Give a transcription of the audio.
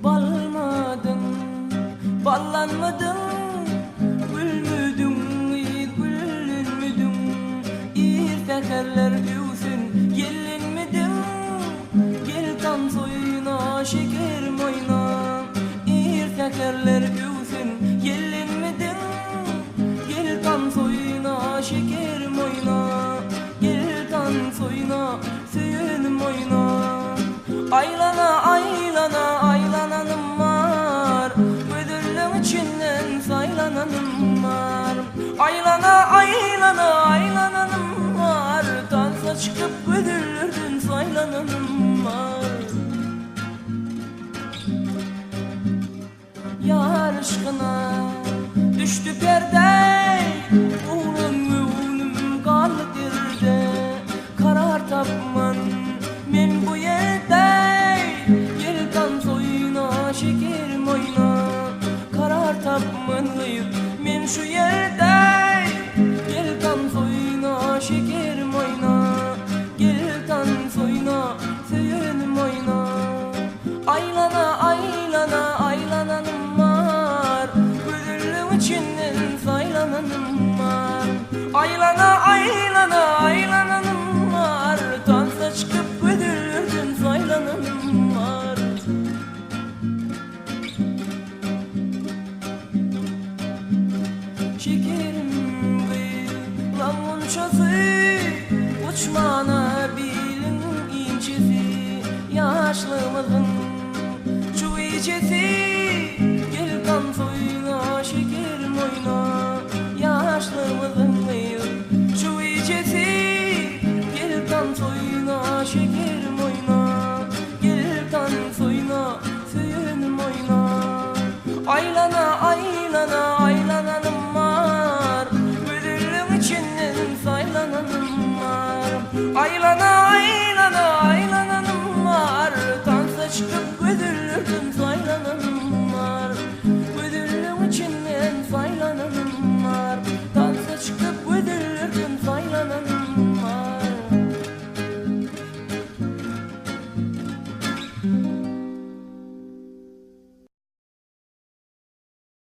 Balmadın, ballanmadın, gülmüdün, gülünmüdün, irtekerler üsün, gelinmidin, gel tan soyuna, şekerim oyna, irtekerler üsün, gelinmidin, gel tan soyuna, şekerim oyna, gel tan soyuna, söyünüm oyna. Aylana aylana aylananım var, ödüllüm içinden saylananım var. Aylana aylana aylananım var, dansa çıkıp ödüllürdün saylananım var. Yar aşkına düştü perde, uğrunum kaldı dirde. Karar tapman men bu yerde, gel tan soyuna şekerim oyna. Karar tapman men şu yerde, gel tan soyuna şekerim oyna. Gel tan soyuna söyünüm oyna. Aylana aylana aylananım var, gönlüm içinden saylananım var. Aylana aylana aylananım var, dansa çıkıp ödüllürdün saylananım var. Şekerim gıyıl lamunçası, uçmana bilin incesi. Yaşlımızın şu içesi, gel kan soyuna şekerim oyna. Yaşlımızın şu içesi, gel kan soyuna şekerim oyna. Gel kan soyuna söyünüm oyna. Aylana aylana aylananım var, ödüllüm içinden saylananım var. Aylana aylana aylananım var, dansa çıkıp ödül